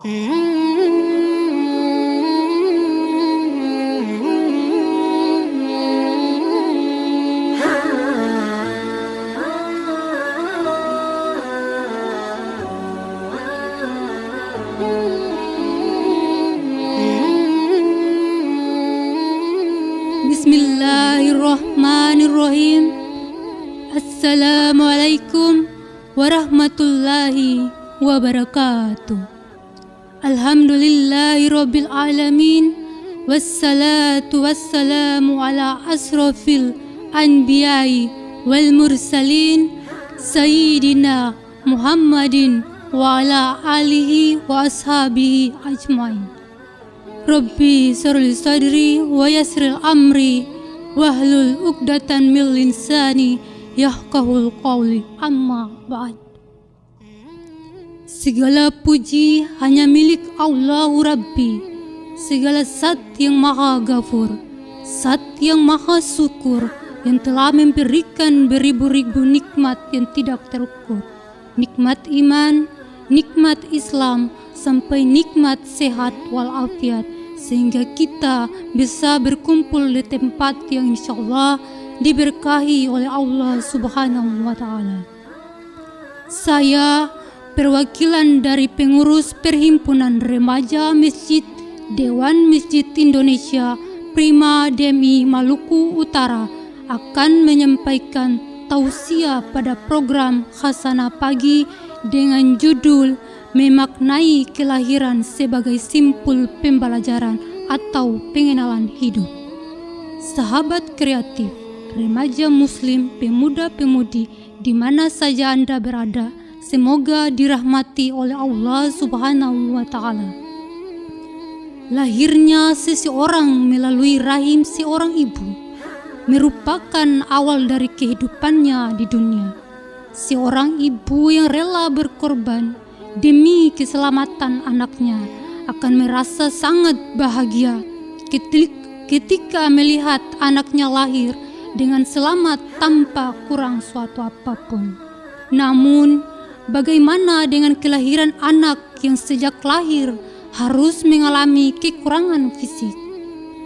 Bismillahirrahmanirrahim. Assalamualaikum warahmatullahi wabarakatuh. Alhamdulillahirabbil alamin. Wassalatu wassalamu ala asrofil anbiya'i wal mursalin Sayyidina Muhammadin wa ala alihi wa ashabihi ajmain. Rabbi syrli sadri wa yassir amri wahlul 'uqdatan min lisani yafqahul qawli, amma ba'd. Segala puji hanya milik Allahu Rabbi, segala zat yang maha ghafur, zat yang maha syukur, yang telah memberikan beribu-ribu nikmat yang tidak terukur. Nikmat iman, nikmat Islam, sampai nikmat sehat walafiat, sehingga kita bisa berkumpul di tempat yang insyaallah diberkahi oleh Allah Subhanahu wa Ta'ala. Saya perwakilan dari pengurus Perhimpunan Remaja Masjid Dewan Masjid Indonesia Prima Demi Maluku Utara akan menyampaikan tausiah pada program Khasanah Pagi dengan judul memaknai kelahiran sebagai simpul pembelajaran atau pengenalan hidup. Sahabat kreatif, remaja muslim, pemuda-pemudi di mana saja Anda berada, semoga dirahmati oleh Allah Subhanahu wa Ta'ala. Lahirnya seseorang melalui rahim seorang ibu merupakan awal dari kehidupannya di dunia. Seorang ibu yang rela berkorban demi keselamatan anaknya akan merasa sangat bahagia ketika melihat anaknya lahir dengan selamat tanpa kurang suatu apapun. Namun, bagaimana dengan kelahiran anak yang sejak lahir harus mengalami kekurangan fisik?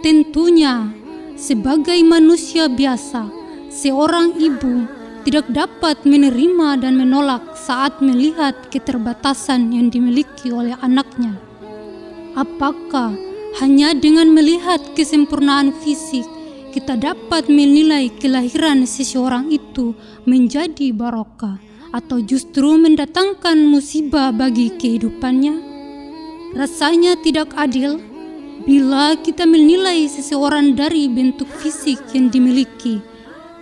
Tentunya, sebagai manusia biasa, seorang ibu tidak dapat menerima dan menolak saat melihat keterbatasan yang dimiliki oleh anaknya. Apakah hanya dengan melihat kesempurnaan fisik kita dapat menilai kelahiran seseorang itu menjadi barokah atau justru mendatangkan musibah bagi kehidupannya? Rasanya tidak adil bila kita menilai seseorang dari bentuk fisik yang dimiliki,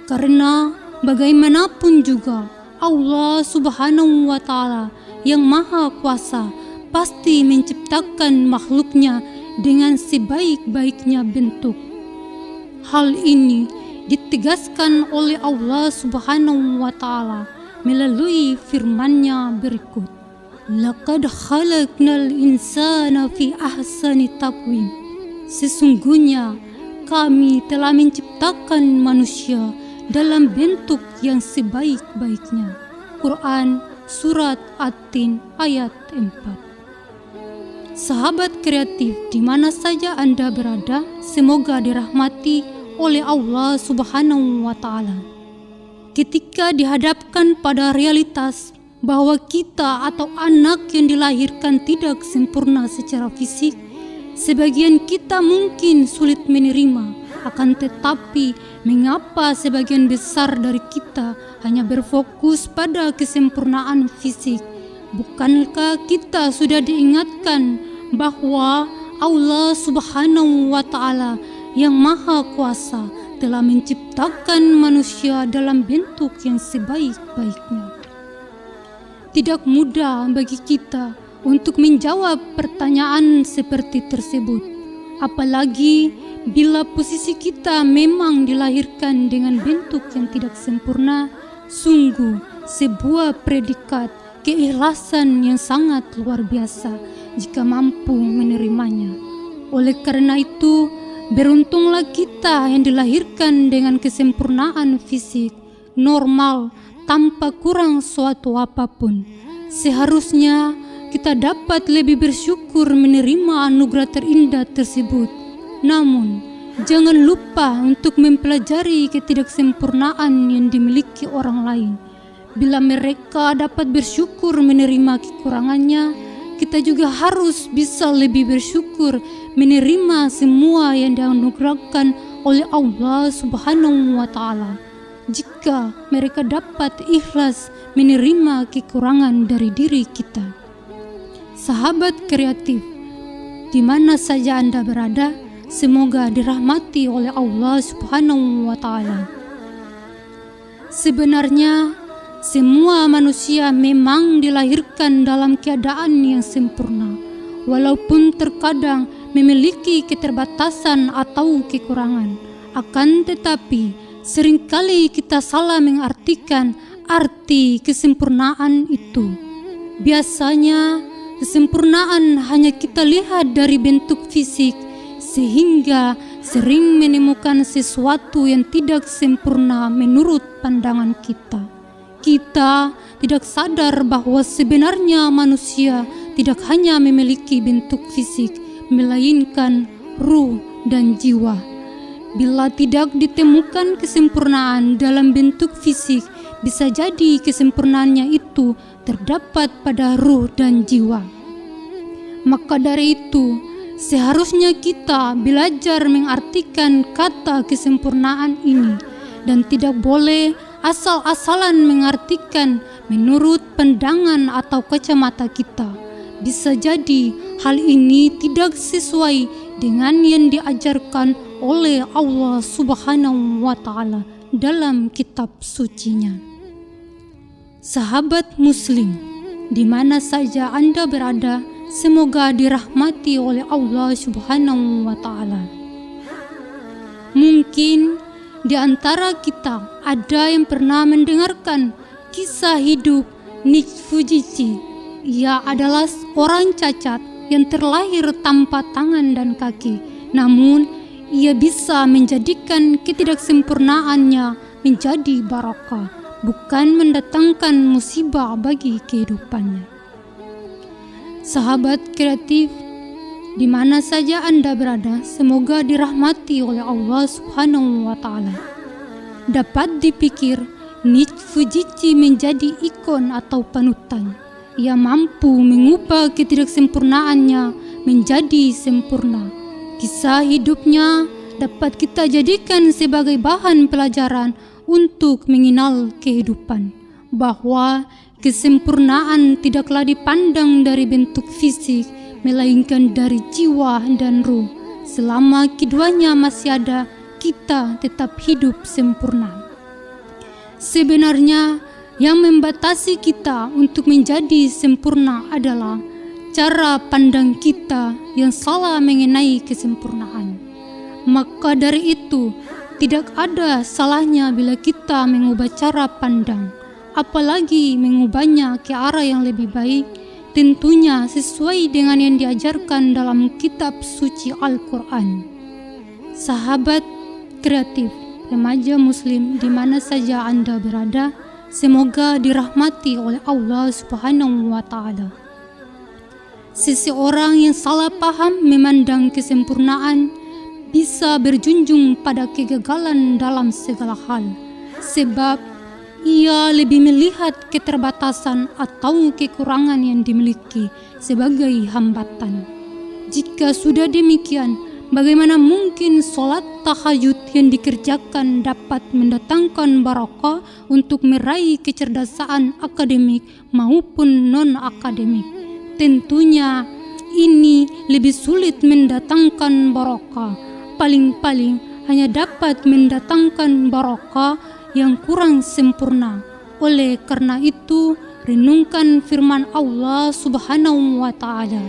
karena bagaimanapun juga Allah Subhanahu wa Ta'ala yang maha kuasa pasti menciptakan makhluknya dengan sebaik-baiknya bentuk. Hal ini ditegaskan oleh Allah Subhanahu wa Ta'ala melalui firman-Nya berikut. Laqad khalaqnal insana fi ahsani taqwim. Sesungguhnya kami telah menciptakan manusia dalam bentuk yang sebaik-baiknya. Quran Surat At-Tin ayat 4. Sahabat kreatif di mana saja Anda berada, semoga dirahmati oleh Allah Subhanahu wa Ta'ala. Ketika dihadapkan pada realitas bahwa kita atau anak yang dilahirkan tidak sempurna secara fisik, sebagian kita mungkin sulit menerima. Akan tetapi, mengapa sebagian besar dari kita hanya berfokus pada kesempurnaan fisik? Bukankah kita sudah diingatkan bahwa Allah Subhanahu wa Ta'ala yang maha kuasa telah menciptakan manusia dalam bentuk yang sebaik-baiknya? Tidak mudah bagi kita untuk menjawab pertanyaan seperti tersebut, apalagi bila posisi kita memang dilahirkan dengan bentuk yang tidak sempurna. Sungguh sebuah predikat keikhlasan yang sangat luar biasa jika mampu menerimanya. Oleh karena itu, beruntunglah kita yang dilahirkan dengan kesempurnaan fisik, normal, tanpa kurang suatu apapun. Seharusnya kita dapat lebih bersyukur menerima anugerah terindah tersebut. Namun, jangan lupa untuk mempelajari ketidaksempurnaan yang dimiliki orang lain. Bila mereka dapat bersyukur menerima kekurangannya, kita juga harus bisa lebih bersyukur menerima semua yang dianugerahkan oleh Allah Subhanahu wa Ta'ala. Jika mereka dapat ikhlas menerima kekurangan dari diri kita. Sahabat kreatif, di mana saja Anda berada, semoga dirahmati oleh Allah Subhanahu wa Ta'ala. Sebenarnya, semua manusia memang dilahirkan dalam keadaan yang sempurna, walaupun terkadang memiliki keterbatasan atau kekurangan. Akan tetapi, seringkali kita salah mengartikan arti kesempurnaan itu. Biasanya, kesempurnaan hanya kita lihat dari bentuk fisik, sehingga sering menemukan sesuatu yang tidak sempurna menurut pandangan kita. Kita tidak sadar bahwa sebenarnya manusia tidak hanya memiliki bentuk fisik, melainkan ruh dan jiwa. Bila tidak ditemukan kesempurnaan dalam bentuk fisik, bisa jadi kesempurnaannya itu terdapat pada ruh dan jiwa. Maka dari itu, seharusnya kita belajar mengartikan kata kesempurnaan ini dan tidak boleh asal-asalan mengartikan menurut pandangan atau kacamata kita. Bisa jadi hal ini tidak sesuai dengan yang diajarkan oleh Allah Subhanahu wa Ta'ala dalam kitab sucinya. Sahabat muslim, di mana saja Anda berada, semoga dirahmati oleh Allah Subhanahu wa Ta'ala. Mungkin di antara kita ada yang pernah mendengarkan kisah hidup Nick Fujitsu. Ia adalah orang cacat yang terlahir tanpa tangan dan kaki. Namun, ia bisa menjadikan ketidaksempurnaannya menjadi barakah, bukan mendatangkan musibah bagi kehidupannya. Sahabat kreatif, di mana saja Anda berada, semoga dirahmati oleh Allah Subhanahu wa Ta'ala. Dapat dipikir, Nick Fujitsu menjadi ikon atau panutan. Ia mampu mengubah ketidaksempurnaannya menjadi sempurna. Kisah hidupnya dapat kita jadikan sebagai bahan pelajaran untuk mengenal kehidupan, bahwa kesempurnaan tidaklah dipandang dari bentuk fisik, melainkan dari jiwa dan ruh. Selama keduanya masih ada, kita tetap hidup sempurna. Sebenarnya, yang membatasi kita untuk menjadi sempurna adalah cara pandang kita yang salah mengenai kesempurnaan. Maka dari itu, tidak ada salahnya bila kita mengubah cara pandang, apalagi mengubahnya ke arah yang lebih baik, tentunya sesuai dengan yang diajarkan dalam kitab suci Al-Quran. Sahabat kreatif, remaja muslim di mana saja Anda berada, semoga dirahmati oleh Allah Subhanahu wa Ta'ala. Seseorang yang salah paham memandang kesempurnaan bisa berjunjung pada kegagalan dalam segala hal, sebab ia lebih melihat keterbatasan atau kekurangan yang dimiliki sebagai hambatan. Jika sudah demikian, bagaimana mungkin sholat tahajud yang dikerjakan dapat mendatangkan barakah untuk meraih kecerdasaan akademik maupun non-akademik? Tentunya ini lebih sulit mendatangkan barakah. Paling-paling hanya dapat mendatangkan barakah yang kurang sempurna. Oleh karena itu, renungkan firman Allah Subhanahu wa Ta'ala.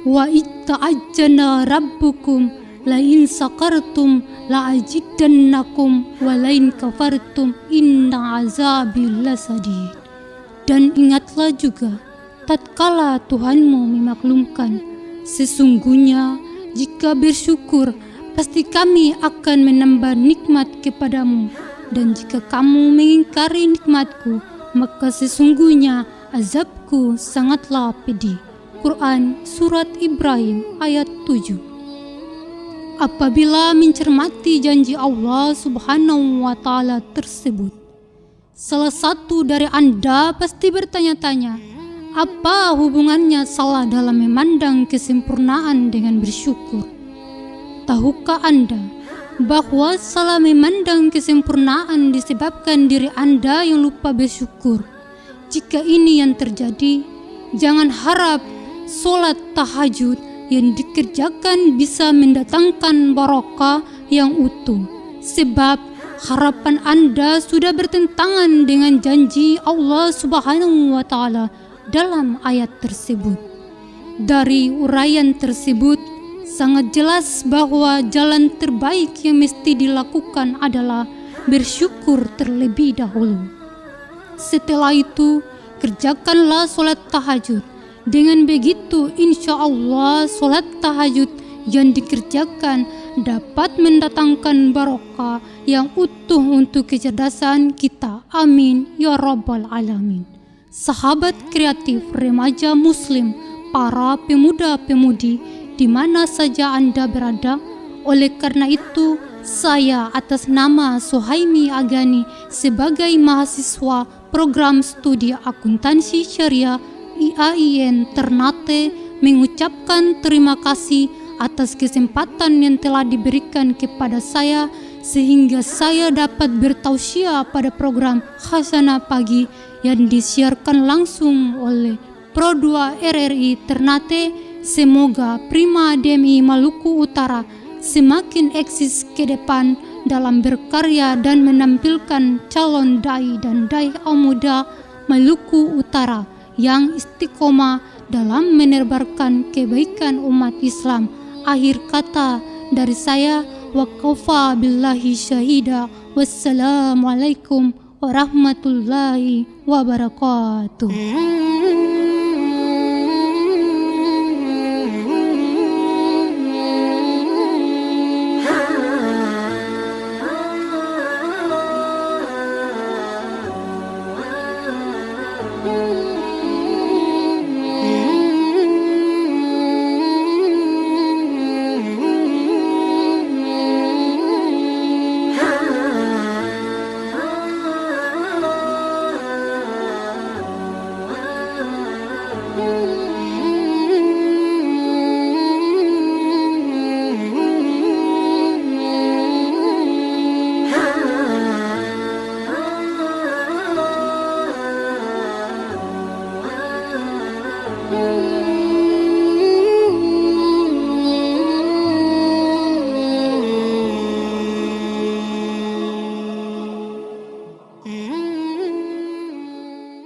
Wa itta'ajjana rabbukum la in sakartum la ajidannakum wa la in kafartum inna azabi lasadid. Dan ingatlah juga, tatkala Tuhanmu memaklumkan, sesungguhnya jika bersyukur, pasti kami akan menambah nikmat kepadamu. Dan jika kamu mengingkari nikmatku, maka sesungguhnya azabku sangatlah pedih. Quran Surat Ibrahim ayat 7. Apabila mencermati janji Allah Subhanahu wa Ta'ala tersebut, salah satu dari Anda pasti bertanya-tanya, apa hubungannya salah dalam memandang kesempurnaan dengan bersyukur? Tahukah Anda bahwa salah memandang kesempurnaan disebabkan diri Anda yang lupa bersyukur? Jika ini yang terjadi, jangan harap sholat tahajud yang dikerjakan bisa mendatangkan barokah yang utuh, sebab harapan Anda sudah bertentangan dengan janji Allah Subhanahu wa Ta'ala dalam ayat tersebut. Dari uraian tersebut sangat jelas bahwa jalan terbaik yang mesti dilakukan adalah bersyukur terlebih dahulu. Setelah itu, kerjakanlah sholat tahajud. Dengan begitu, insya Allah sholat tahajud yang dikerjakan dapat mendatangkan barokah yang utuh untuk kecerdasan kita. Amin ya rabbal alamin. Sahabat kreatif remaja muslim, para pemuda-pemudi di mana saja Anda berada, oleh karena itu saya atas nama Suhaimi Agani sebagai mahasiswa program studi akuntansi syariah IAIN Ternate mengucapkan terima kasih atas kesempatan yang telah diberikan kepada saya sehingga saya dapat bertausiah pada program Khasanah Pagi yang disiarkan langsung oleh Pro 2 RRI Ternate. Semoga Prima DMI Maluku Utara semakin eksis ke depan dalam berkarya dan menampilkan calon dai dan dai muda Maluku Utara yang istiqomah dalam menebarkan kebaikan umat Islam. Akhir kata dari saya, wa kafa billahi syahida. Wassalamualaikum warahmatullahi wabarakatuh.